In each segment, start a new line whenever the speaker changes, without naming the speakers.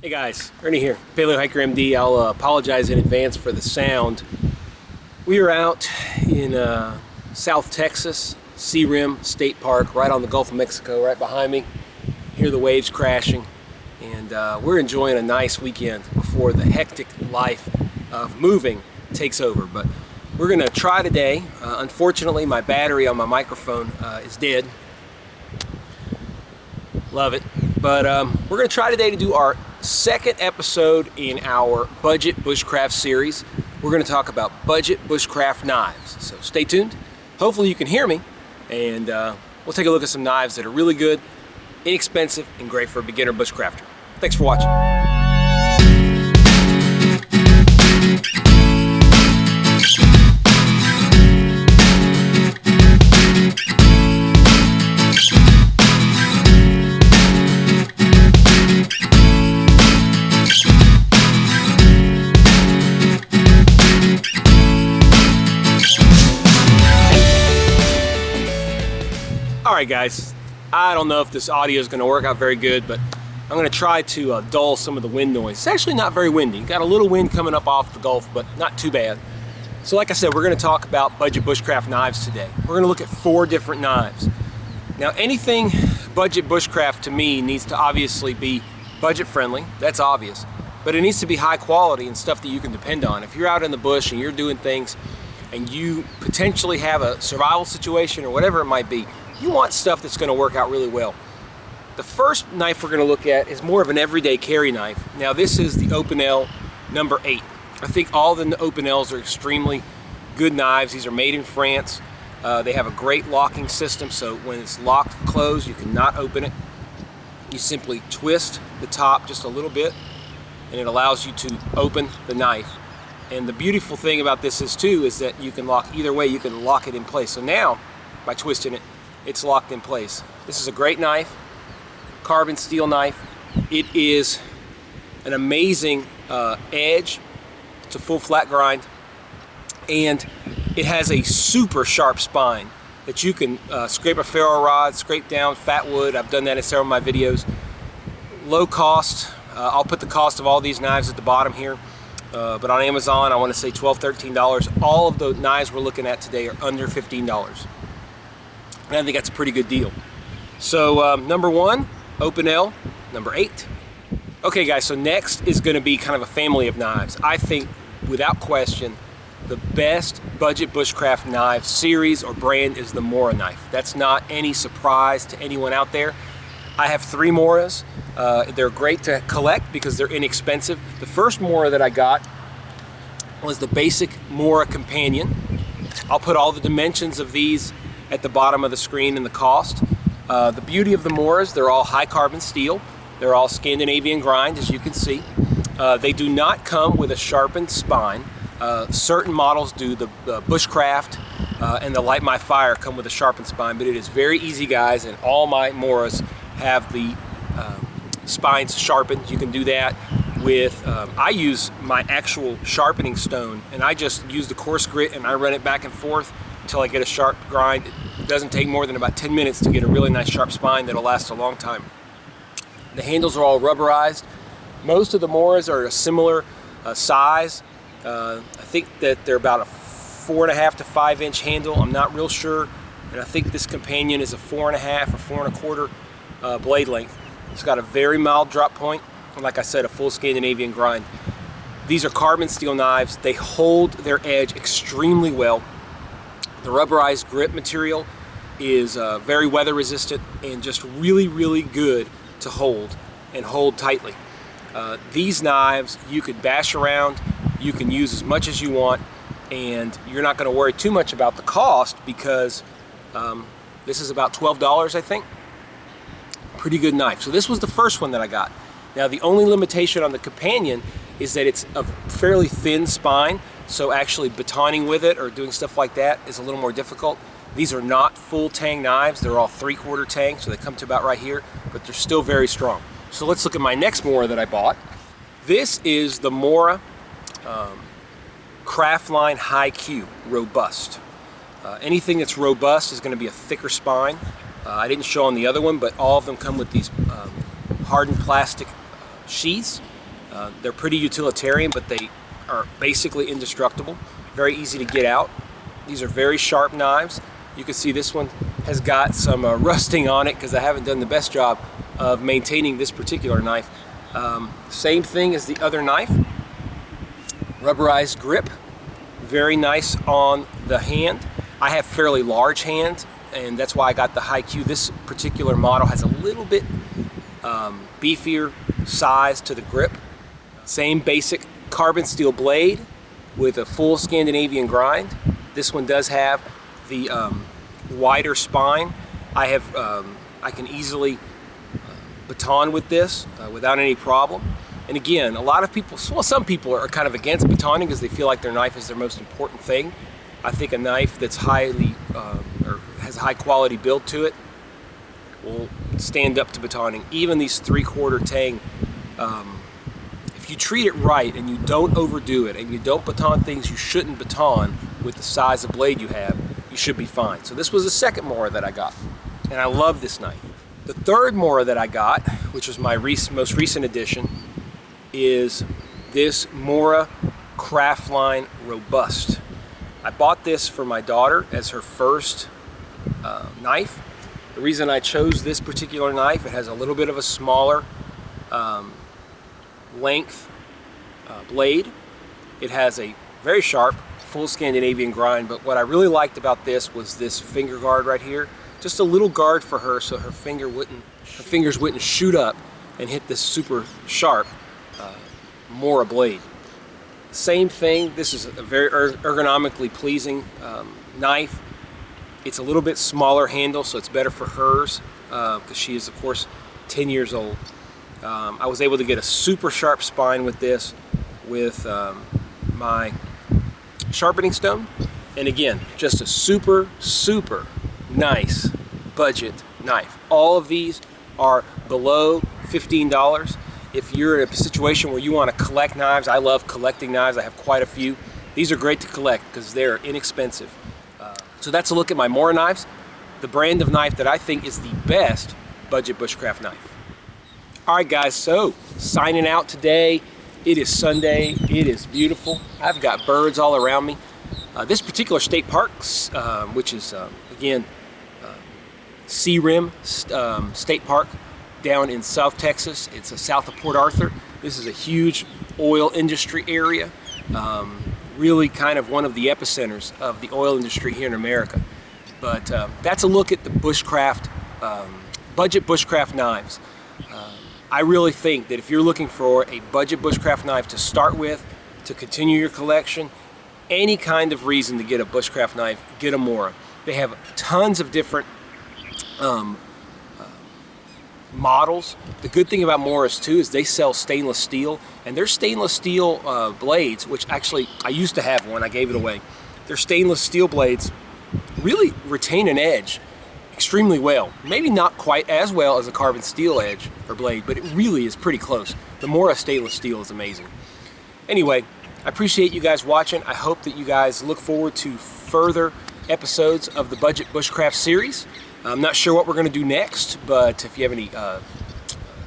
Hey guys, Ernie here, Paleo Hiker MD. I'll apologize in advance for the sound. We are out in South Texas, Sea Rim State Park, right on the Gulf of Mexico, right behind me. Hear the waves crashing, and we're enjoying a nice weekend before the hectic life of moving takes over. But we're gonna try today. Unfortunately, my battery on my microphone is dead. Love it. But we're gonna try today to do our second episode in our budget bushcraft series. We're going to talk about budget bushcraft knives, so stay tuned. Hopefully you can hear me, and we'll take a look at some knives that are really good, inexpensive, and great for a beginner bushcrafter. Thanks for watching. Alright guys, I don't know if this audio is going to work out very good, but I'm going to try to dull some of the wind noise. It's actually not very windy. Got a little wind coming up off the Gulf, but not too bad. So like I said, we're going to talk about budget bushcraft knives today. We're going to look at 4 different knives. Now anything budget bushcraft to me needs to obviously be budget friendly, that's obvious, but it needs to be high quality and stuff that you can depend on. If you're out in the bush and you're doing things and you potentially have a survival situation or whatever it might be, you want stuff that's going to work out really well. The first knife we're going to look at is more of an everyday carry knife. Now this is the Opinel number 8. I think all the Opinels are extremely good knives. These are made in France. They have a great locking system, so when it's locked closed you cannot open it. You simply twist the top just a little bit and it allows you to open the knife. And the beautiful thing about this is that you can lock either way. You can lock it in place. So now by twisting it, it's locked in place. This is a great knife, carbon steel knife. It is an amazing edge. It's a full flat grind, and it has a super sharp spine that you can scrape a ferro rod, scrape down fat wood. I've done that in several of my videos. Low cost. I'll put the cost of all these knives at the bottom here. But on Amazon, I want to say $12, $13. All of the knives we're looking at today are under $15. And I think that's a pretty good deal. So number 1, Opinel, number 8. Okay guys, so next is going to be kind of a family of knives. I think without question the best budget bushcraft knife series or brand is the Mora knife. That's not any surprise to anyone out there. I have 3 Moras. They're great to collect because they're inexpensive. The first Mora that I got was the basic Mora Companion. I'll put all the dimensions of these at the bottom of the screen and the cost. The beauty of the Moras, they're all high carbon steel. They're all Scandinavian grind, as you can see. They do not come with a sharpened spine. Certain models do. The Bushcraft and the Light My Fire come with a sharpened spine, but it is very easy, guys, and all my Moras have the spines sharpened. You can do that with, I use my actual sharpening stone, and I just use the coarse grit and I run it back and forth until I get a sharp grind. It doesn't take more than about 10 minutes to get a really nice sharp spine that'll last a long time. The handles are all rubberized. Most of the Moras are a similar size. I think that they're about a 4.5 to 5 inch handle. I'm not real sure. And I think this Companion is a 4.5 or 4.25 blade length. It's got a very mild drop point, and like I said, a full Scandinavian grind. These are carbon steel knives. They hold their edge extremely well. The rubberized grip material is very weather resistant and just really, really good to hold and hold tightly. These knives you could bash around, you can use as much as you want, and you're not going to worry too much about the cost because this is about $12, I think. Pretty good knife. So this was the first one that I got. Now the only limitation on the Companion is that it's a fairly thin spine, so actually batoning with it or doing stuff like that is a little more difficult. These are not full tang knives. They're all 3/4 tang, so they come to about right here, but they're still very strong. So let's look at my next Mora that I bought. This is the Mora Craftline High Q Robust. Anything that's robust is going to be a thicker spine. I didn't show on the other one, but all of them come with these hardened plastic sheaths They're pretty utilitarian, but they are basically indestructible. Very easy to get out. These are very sharp knives. You can see this one has got some rusting on it because I haven't done the best job of maintaining this particular knife. Same thing as the other knife. Rubberized grip. Very nice on the hand. I have fairly large hands, and that's why I got the high Q. This particular model has a little bit beefier size to the grip. Same basic carbon steel blade with a full Scandinavian grind. This one does have the wider spine. I can easily baton with this without any problem. And again, a lot of people, well, some people are kind of against batoning because they feel like their knife is their most important thing. I think a knife that's highly or has a high quality build to it will stand up to batoning. Even these 3/4 tang, if you treat it right and you don't overdo it and you don't baton things you shouldn't baton with the size of blade you have, you should be fine. So this was the second Mora that I got, and I love this knife. The third Mora that I got, which was my most recent addition, is this Mora Craftline Robust. I bought this for my daughter as her first knife. The reason I chose this particular knife, it has a little bit of a smaller length blade. It has a very sharp full Scandinavian grind, but what I really liked about this was this finger guard right here. Just a little guard for her so her fingers wouldn't shoot up and hit this super sharp Mora blade. Same thing, this is a very ergonomically pleasing knife. It's a little bit smaller handle, so it's better for hers because she is, of course, 10 years old. I was able to get a super sharp spine with this with my sharpening stone. And again, just a super, super nice budget knife. All of these are below $15. If you're in a situation where you want to collect knives, I love collecting knives. I have quite a few. These are great to collect because they're inexpensive. So that's a look at my Mora knives, the brand of knife that I think is the best budget bushcraft knife. All right, guys, so signing out today. It is Sunday. It is beautiful. I've got birds all around me. This particular state park, which is, again, Sea Rim State Park down in South Texas. It's south of Port Arthur. This is a huge oil industry area. Really kind of one of the epicenters of the oil industry here in America. But that's a look at the bushcraft, budget bushcraft knives. I really think that if you're looking for a budget bushcraft knife to start with, to continue your collection, any kind of reason to get a bushcraft knife, get a Mora. They have tons of different models. The good thing about Moras too is they sell stainless steel, and their stainless steel blades, which actually I used to have one, I gave it away. Their stainless steel blades really retain an edge extremely well. Maybe not quite as well as a carbon steel edge or blade, but it really is pretty close. The Mora stainless steel is amazing. Anyway, I appreciate you guys watching. I hope that you guys look forward to further episodes of the Budget Bushcraft series. I'm not sure what we're going to do next, but if you have any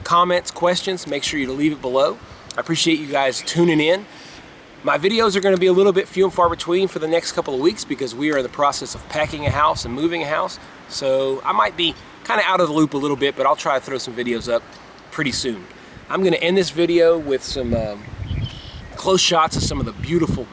comments, questions, make sure you leave it below. I appreciate you guys tuning in. My videos are going to be a little bit few and far between for the next couple of weeks because we are in the process of packing a house and moving a house. So I might be kind of out of the loop a little bit, but I'll try to throw some videos up pretty soon. I'm going to end this video with some close shots of some of the beautiful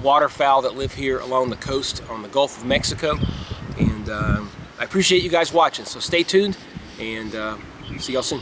waterfowl that live here along the coast on the Gulf of Mexico. And I appreciate you guys watching, so stay tuned and see y'all soon.